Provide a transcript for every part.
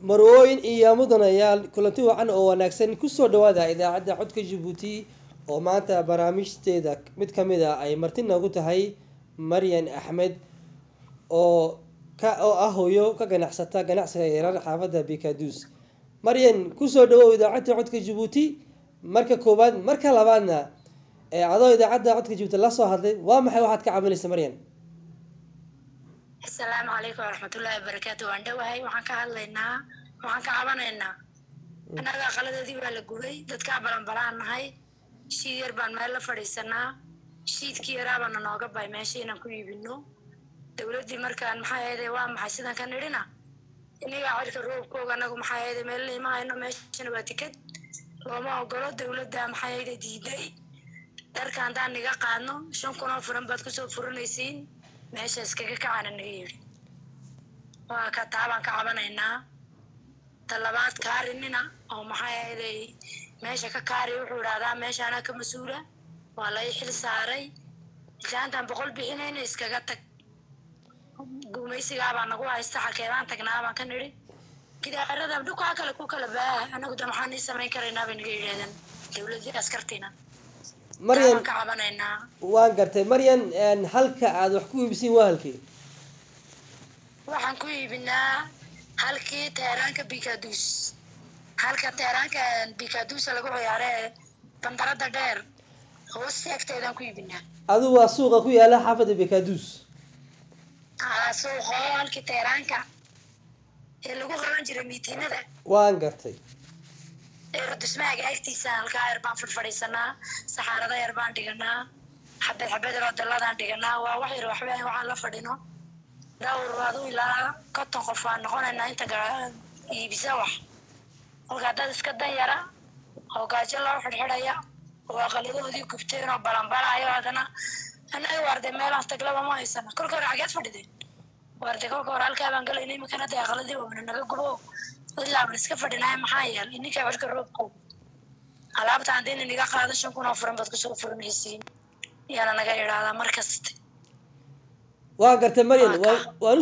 marooyin iyo mudanayaal kulanti wacan oo wanaagsan ku soo dhawaada idaacadda codka Djibouti oo maanta barnaamijteeda mid kamid ah ay martin ugu tahay Maryan Axmed oo ah hooyo ka ganacsata ganacsiga yaryar xaafadda Bikadus. Maryan ku soo dhawow idaacadda codka Djibouti marka koobaad marka labaadna adoo idaacadda codka Djibouti la soo hadlay waa maxay waxaad ka cabanaysaa Maryan? السلام عليكم ورحمة الله وبركاته. وأنا وهاي وحنا كهالينا وحنا كعبانينا. أنا ذا خالد ذي ولا جوري تتكعب بلان هاي شير بان مالا فريسنا شيت كيرا بان ناقب باي ماشي نكوي بينو دولة دي مركان محايا ذي وام حسنا كان لنا إني أعرف الروب كوغ أنا كم محايا ذي مالي ما إنه ماشي نباتكت وما أقول دولة ده محايا ذي دي دركان ده نيجا قانو شون كنا فرن بتكسو فرن يسين ماشي اسكيكا كعانا نغيري وكتابان كعبانينا طلبات كارينينا او محايا إلي ماشي كاري وحورادا ماشي انا كمسؤولة والله يحل ساري كانتان بقول بحينين اسكيكا تك قوميسي قابان نقوها يستحى كيبان تقنابان كنري كده عرضا بدوكو عكلا كوكلا باه انا قد محاني سمين كارينا بنغيري هذا دولة دي اسكرتينا Maryan waan gartay Maryan halka aad wax ku iibsin waa halkii waxaan ku iibinaa halkii teeraanka Bikadus halka teeraanka Bikadus lagu ciyaaro bandarada dheer hoosteeda ku iibinaa adu waa suuqa ku yaala xaafadda Bikadus suuqa halkii teeraanka ee lagu qaban jiray miitinada waan gartay dhismaha agtiisa halka yarbaan fadhiisanaa saxarada yarbaan dhiganaa xabad roodaladan dhiganaa waa wax yar waxba waxaan la fadhino dhawr waad u ilaa konton qof aan noqonaynaa inta iibisa wax halka dad iska danyara oo gaajo loo xidhxidhaya oo aqaladoodii gubteen oo balanbalaayo adana anaga warde meelaan taglaba ma haysana kolka hore xageed fadhideen warde kolka hore halkaa baan galaynay makana dee aqaladii waa naga gubo ilaa baan iska fadhinaa maxaa yeelay ininka warka roobku alaabta aan deyn iniga qaado 5 kun oo furan bad ku soo furanaysiin yana naga yiraahdaa markasta waa gartay Maryan waan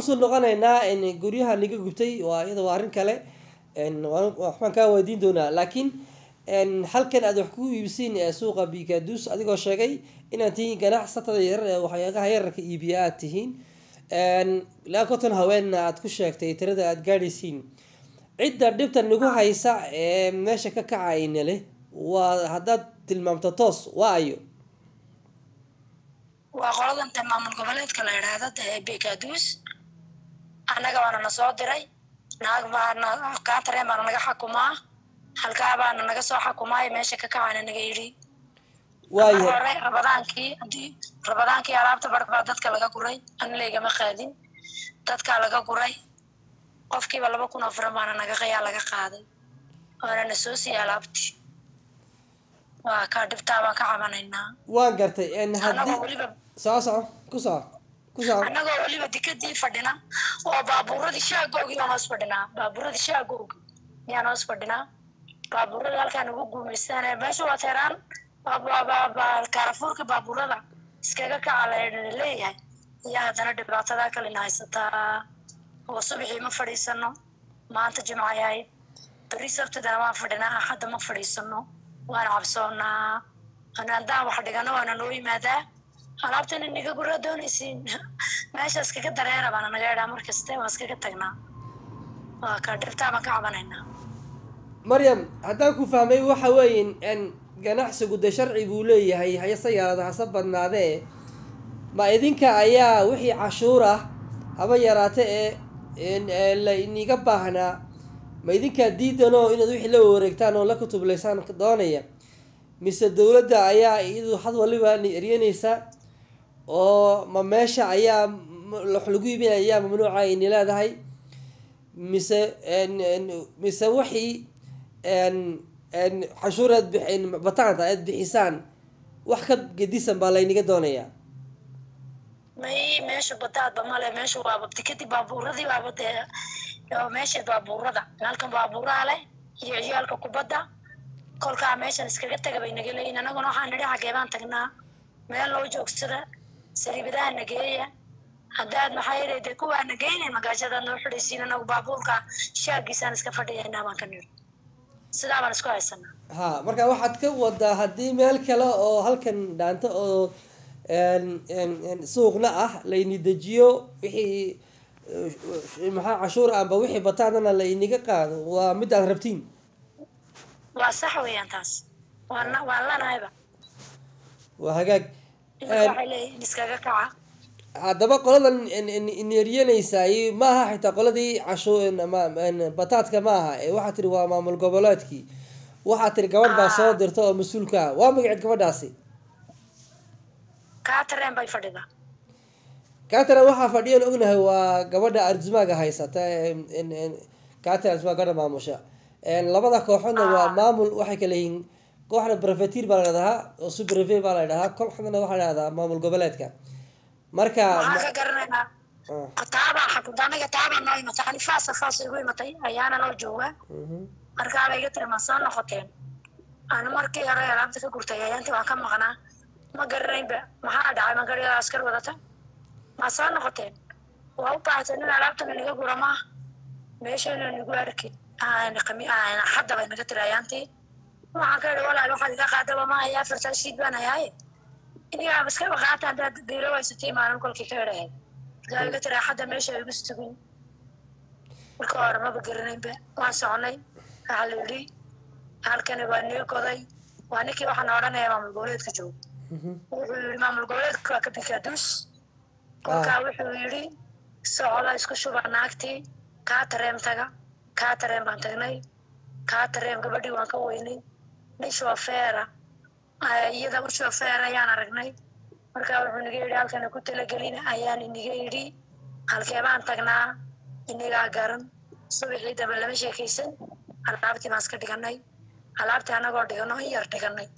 soo noqonaynaa in guriyaha niga gubtay waa iyada waa arin kale waxaan ka weydiin doonaa laakiin halkan aad wax ku iibsiin suuqa Bikadus adigoo sheegay inaad tihiin ganacsatada yar waxyaabaha yarka iibiya aad tihiin la koton haweenna aad ku sheegtay tirada aad gaadhaysiin cidda dhibta nagu haysa meesha ka kacayna leh waa haddaad tilmaamto toos waayo waa qoladan maamul goboleedka la yiraahdo Bikadus anaga waana soo diray naag baana ka tareemaan naga xukumaa halka baana naga soo xukumaay meesha ka kacayna naga yiri waayo rabadaankii alaabta barbaa dadka laga guray an leegama qaadin dadka laga guray qofkiiba 2 kun oo furan baana naga qaya laga qaaday waana soo si alaabti waa ka dhibtaa baan ka cabanaynaa waan gartay haddii ku soo anaga waliba dikadii fadhina oo baabuurada shaagoogi aan hoos fadhinaa baabuurada shaagoogi yaan hoos fadhinaa baabuurada halkaan ugu guumeystaan meesha waa teeraan Carrefourka baabuurada iskaga kacaleeyahay yaa hadana dhibaatada kale haysataa oo subaxii ma fadhiisano maanta jimco yahay bari sabtida ma fadhina axad ma fadhiisano waan cabsoonaa anaan wax dhigano waan noo yimaadaa alaabtan iniga gura doonaysiin meesha iskaga dareera baan naga yaraa markasta waan iskaga tagnaa waa ka dhibtaa ma ka cabanaynaa Maryan haddaan ku fahmay waxa weeyeen ganacsigu de sharci buu leeyahay hay'adda yarada hasab badnaadee ma idinka ayaa wixii cashuur ah haba yaraatee la iniga baahnaa ma idinka diidano inaad wixii la wareegtaan oo la kutubleysaan doonaya mise dowladda ayaa iyadu had waliba eryanaysa oo ma meesha ayaa wax lagu iibinaya ayaa mamnuuca ay leedahay mise mise wixii cashuuraad bixin bataanta aad bixisaan wax ka gedisan baa laynaga doonayaa may meesha bataadba male meesha waaba tikadii baabuuradii waaba dee meesha baabuurada halkan baabuuraha leh iyo ciyaalka kubadda kolkaa meeshan iskaga taga bay naga leeyihin anaguna waxaan nidhi xaggee baan tagnaa meel loo joogsada sariibadaha nageeya haddaad maxaa yeelay dee kuwaa nageynay magaajadaad noo xidhaysiin anagu baabuurka shaagiisaan iska fadhiyaynaa baan ka nidhi sidaa baan isku haysanaa ha marka waxaad ka wadaa haddii meel kale oo halkan dhaanta oo suuqna ah layni dejiyo wixii maxaa cashuur amba wixii bataadana layniga qaado waa mid aad rabtiin waa sax weeyaan taas waan lanahayba waa hagaag waxay leeyihin iskaga kaca haddaba qoladan neeryanaysaay maaha xitaa qoladii bataadka maaha waxaa tiri waa maamul goboleedkii waxaa tiri gabadh baa soo dirta oo mas-uulka ah waa magaceed gabadhaasi katareen bay fadhida kataren waxaa fadhiyan ognahay waa gabadha arzumaaga haysata kataren arzumaaga gabadha maamusha labada kooxoodna waa maamul waxay kala yihiin kooxna brefetir baa la dhahaa oo subrefe baa la dhahaa kooxdana waxaa la dhahdaa maamul goboleedka marka waxaan ka garanaynaa taabaa xakunta anaga taabaa noo imatay ani faas igu imatay ayaana noo jooga markaa bay iga tiri ma soo noqoteen ana markii hore alaabta ka gurtay ayaantii waan ka maqnaa ma garanaynba maxaa dhacay magariada askar wadata ma soo noqoteen waa u baahatay nin alaabtana naga gura maaha meeshayna nagu arki hadda bay naga tiri ayaantii waxaan ka idhi walaal waxaad iga qaadaba ma hayaa farsaashiid baan hayaaye inigaaba iska baqaata haddaad biilo waysatay maalin kolkii ka idhahay markaa iga tiri hadda meesha igu sugin marka hore maba garanaynba waan soconay waxaa la yidhi halkani waa nii goday waa ninkii waxaan odhanaya maamul goboleedka joogo wuxuu yidhi maamul goboleedka waa ka bikaaduus kolkaa wuxuu yidhi socoda isku shuba naagtii kaatareem taga kaatareem baan tagnay kaatareem gabadhii waan ka weynay nin shoofeera iyada u shoofeer ayaan aragnay markaa wuxuu naga yidhi halkana ku talagelin ayaan iniga yidhi halkee baan tagnaa inigaa garan subaxii dambe lama sheekaysan alaabtii baan iska dhiganay alaabtii anagoo dhigano in yar dhiganay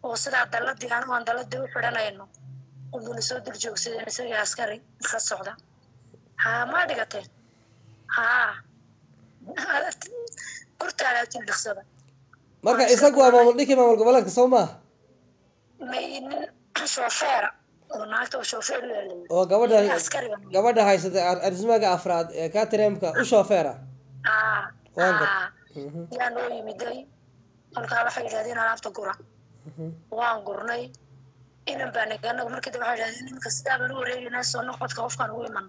oo sidaa dalladii anigu aan dalladii u xidhanayno unbuna soo dul joogsadeen isagii askari ka socda haa maa dhigateen haa gurta alaabtiin dhiqsada marka isagu waa maamul dhinkii maamul goboleedka soo maaha may nin shoofeera oo naagta oo shoofeer u yeelay oo gabadha haysata arzumaaga afraad ee kataremka u shoofeera yaa noo yimiday kolkaa waxay yidhahdeen alaabta gura waan gurnay inan baa anagu markii dambe waxay yidhahdeen iminka sidaa baan u wareegaynaa soo noqodka qofkaan ugu iman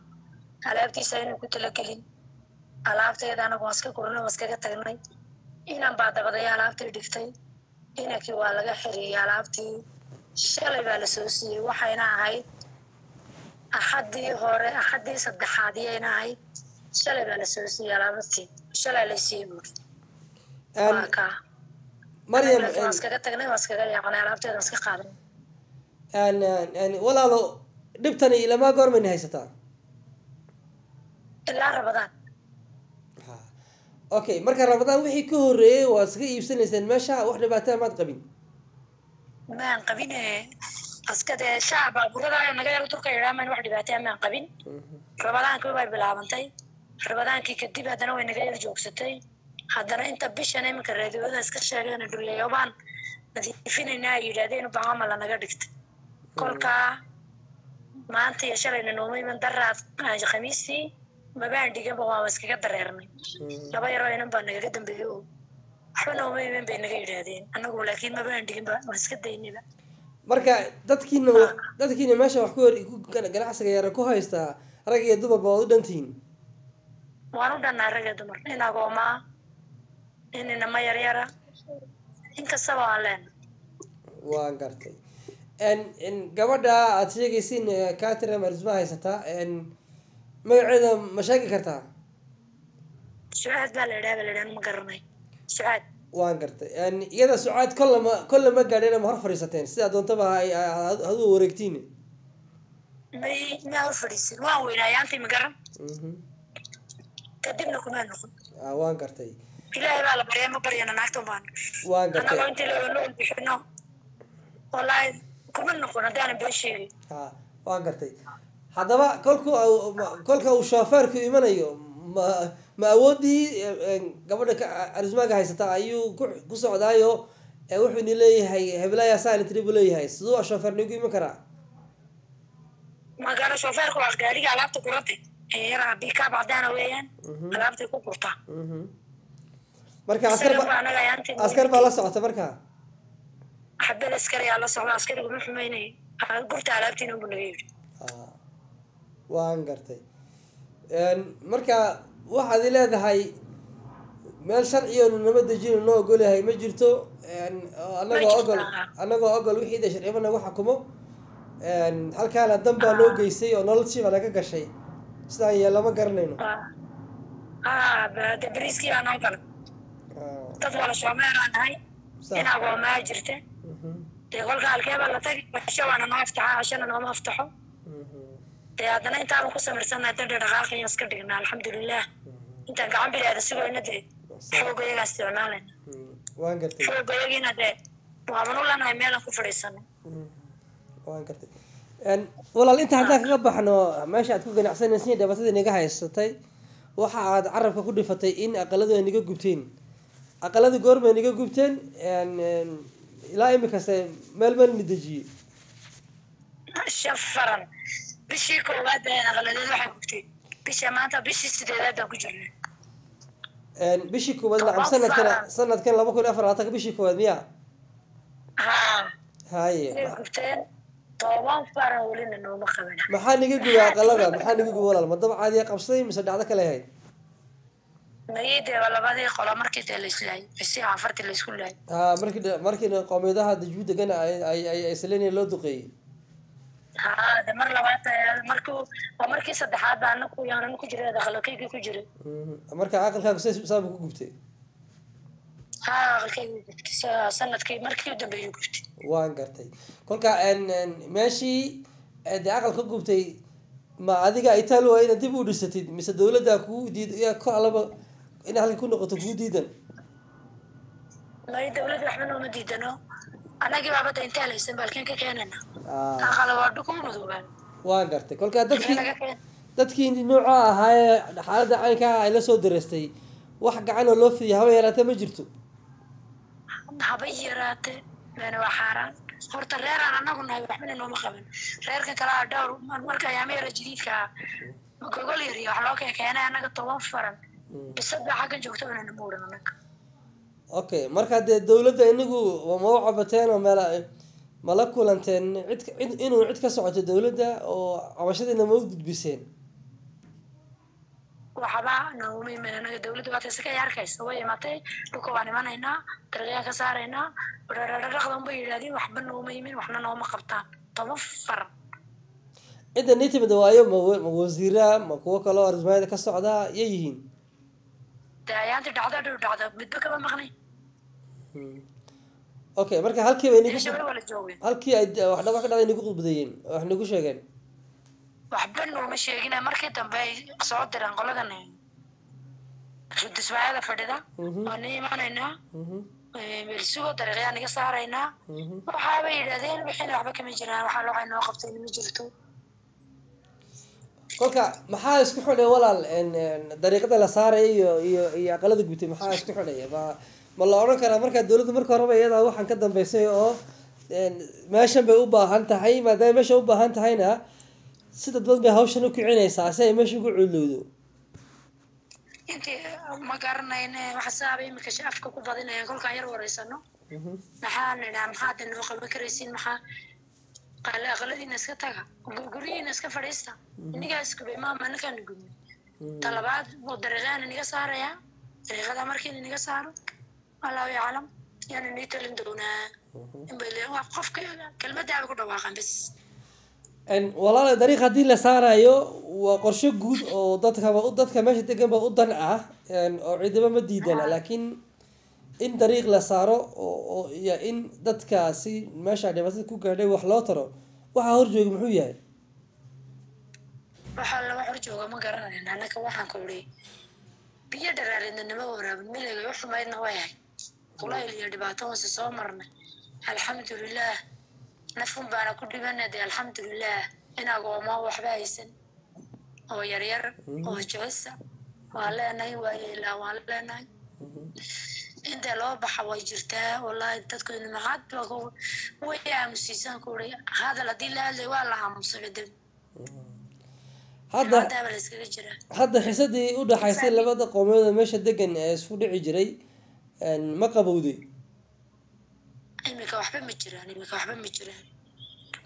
alaabtiisa inuu ku talagelin alaabteeda anagu waan iska gurnay waan iskaga tagnay inan baa dabadaya alaabtii dhigtay inankii waa laga xiriyey alaabtii shalay baa lasoo siiyey waxayna ahayd axaddii saddexaad iyayna ahayd shalay baa lasoo siiyey alaabtii shalay la siiyey buuri waa kaa maryam waan iskaga tagnay waan iskaga yaaqnay alaabteeda waan iska qaadanay walaalo dhibtani ilamaa goormayna haysataa ilaa rabadaan okay marka rabadaan wixii ka horeeyey waa iska iibsanayseen meesha wax dhibaataa maad qabin maan qabin askade shacab baaburada naga yar turka yidhaamaan wax dhibaataa maan qabin rabadaankii way bilaabantay rabadaankii kadib haddana way naga yar joogsatay haddana inta bishan iminka raadiyooda iska sheegeen dhuliyayobaan nadiifinaynaa ay yidhaahdeen baama la naga dhigtay kolkaa maanta iyo shalayna nooma iman daraad khamiistii mabaan dhiganba waa iskaga dareernay laba yaroo inan baa nagaga dambeeyey oo waxba nooma iman bay naga yidhaahdeen anagu laakiin mabaan dhiganba waan iska daynayba marka dadkiina meesha wax ganacsiga yara ku haystaa rag iyo dumarba waad u dhantihiin waan u dhannaa rag iyo dumar nin agoomaa nin inama yaryara inkastaba waan leena waan gartay gabadha aad sheegaysiin katarem arzuma haysataa magaceeda ma sheegi kartaa sucaad baa la idhaha ma garanay sucaad waan gartay iyada sucaad kolle ma gaadheen ma hor fadhiisateen sidaa doontaba haduu wareegtiin ما فريسين وان وين أيانتي مقرن كدبنا كمان نقول waan gartay إلهي بقى بريان ما بريان أنا أكتب عنه waan gartay أنا قلت له لون بحنا والله كمان نقول أنا بشيء waan gartay haddaba kolka uu shooferku imanayo ma awoodii gabadha arismaaga haysata ayuu ku socdaayo wuxuu ni leeyahay heblaaya sanitary buu leeyahay siduu shoofer nigu iman karaa ما قال شوفيرك وقاري علابته كرتي يرى بيكا بعدنا ويان علابته كوكوتا marka askar baa la socota marka حبيت askari ala socda askari wuxuu xumeynay gurta alaabtiina uu nagay waan gartay marka waxaad leedahay meel sharci oo nabad dejin noo ogolahay ma jirto anagoo ogol wixii sharciga nagu xukumo halkaana dan baa loo geystay oo noloshiiba laga gashay sidaan yeelo ma garanayno baada briski aan ogol dad wala Soomaaliyahay inagoo ma jirta qolka halkeeba la tagay bashawana ma aftaxa ashana ma aftaxo haddana intaan ku samirsanay dad dhaqaaqay iska dhignaa alxamdulillah intaan gacan bilaada sidoo inade xoogayga isticmaalayna waan gartay xoogayga de waan u lanahay meel ku fadhiisano waan gartay walaal inta hadda kaga baxno meesha aad ku ganacsanaysiin dhibaatadii naga haysatay waxa aad carabka ku dhifatay in aqaladu ay naga gubteen aqaladu goorma naga gubteen ilaa imika meel nidajiyay shafaran bishii koowaad ee aqaladu waxa gubtay bishii maanta bishii sideedaad ku jirnay bishii koowaad lacag sanadkan 2024 bishii koowaad miya haye gubteen toban faran waliina nooma qabana maxaa niga gubay aqalada maxaa niga gubay walaal ma dab caadi qabsaday mise dhacdo kale ahayd mayde labadii qolo markii la islay bisi afarti la isku lay markii qowmiyadaha dajwid degan ay isleeyeen loo duqeeyay mar labaad markii saddexaad baan ku yaanana ku jiray aqalkayga ku jiray marka aqalkaagu sabab ku gubtay aqalkayga gubtay sanadkii markii u dambeeyay gubtay waan gartay kolka meeshii aqalka gubtay ma adiga ay taal waa inaad dib u dhisatid mise dawladda ku diiday ka alaba in halka ku noqoto ku diidan ma dawladda waxba nooma diidano anagi baabada inta laysan balkan ka keenana aqal waa dhukumadooban waan gartay kolka dadkii nooca ahaa xaaladda caynka ay la soo dareestay wax gacan oo loo fidiyo haba yaraatee ma jirto haba yaraatee meena waa xaaraan horta reeraan anagu nahay waxba nooma qaban reerka kala dhowr marka ayaamada jididka gogol yar iyo wax loo keenay anaga 10 faran bisada xaga joogto inaan muuran anaga okay marka dawladda inagu ma u cabateen oo meel ma la kulanteen inuu cid ka socoto dawladda oo cabashadina ma u gudbiseen waxba nooma anaga dawladda waa iska yarkaysa way imatay dhulka waan imanaynaa darajada ka saaraynaa dhaqdan bay yiraahdeen waxba nooma yimin waxna nooma qabtaan 10 faran inta nitimid waayo ma wasiira ma kuwa kale oo arismaayada ka socda yihiin daayanta dhacda midba kaba maqnay okay marka halkii ay nigu halkii ay wax dhacday nigu qudbadeen wax nigu sheegeen waxba nooma sheegin markii dambe ay soo diraan qoladan xudismaayada fadhida oo nimanayna meelsugo dariiqada niga saarayna waxa bay yiraahdeen wixii waxba kama jiraan waxa loo ay noo qabtay ma jirto kolka maxaa isku xidhay walaal dariiqada la saaray iyo aqalada gubtay maxaa isku xidhay ma la oran karaa marka dawladdu marka hore iyada waxan ka dambeysay oo meeshan bay u baahan tahay maadaama meesha u baahan tahayna sida dad bay hawshan u kicinaysaa si ay meesha ugu culowdo intii ma garanayne waxa saabay imika shafka ku badinayaan kolka yar wareysano maxaa noo qaban karaysiin maxaa aqaladiina iska taga gurigiina iska fadhiista iniga isku bay maama ninkan gudmi talabaad oo dariiqana niga saaraya dariiqada markii niga saaro walaa yaalam yani nitalin doonaa in bay leeyahay qofka kelmadda ku dhawaaqan bas walaal dariiq hadii la saarayo waa qorshe guud oo dadka meesha degan ba u dan ah oo ciidamo ma diidana laakiin in dariiq la saaro oo iyo in dadkaasi meesha dhibaatada ku gaadhay wax loo taro waxa hor jooga muxuu yahay waxaa laga hor jooga ma garanayna annaka waxaan ku uri biyo dharaarinanimo waraabin milayga u xumaydna way ahay kulayl iyo dhibaato hoose soo marnay alxamdulilah nafun baana ku dhibanay dee alxamdulilah inagooma waxba haysan oo yaryar oo joosa waa leenahay waaye ilaa waan leenahay inta loo baxa way jirtaa wallahi dadku nimcad way aamusiisan ku uri hadal haddii la hadlay waa la aamusay dib hadda xisadii u dhaxaysay labada qowmiyadood meesha degan ee isku dhici jiray ma qabowday imika waxba ma jiraan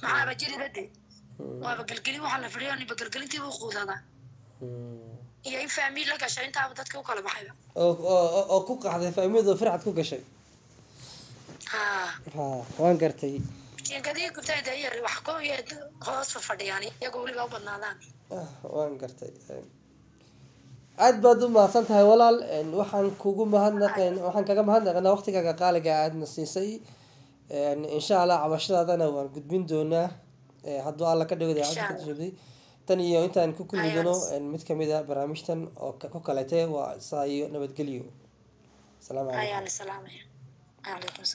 maxaaba jiri bade waaba gelgelin waxaa la fadhiyo niba gelgelintii u quudada iyo in faamiil la gashay intaaba dadka u kala baxayba oo ku qaxday faamilada fircad ku gashay ha waan gartay jinkadii gubtay dayar wax ku hoos fadhiyaan iyagoo weliba u badnaadaan waan gartay aad baad u mahadsan tahay walaal waxaan kaga mahadnaqaynaa waqtigaaga qaaliga aadna siisay insha allah cabashadaadana waan gudbin doonaa hadduu alla ka dhigo daacadda tan iyo intaan ku kulmi doono mid kamid ah barnaamijtan oo ku kalete waa saa iyo nabadgelyo asalaamu calaykum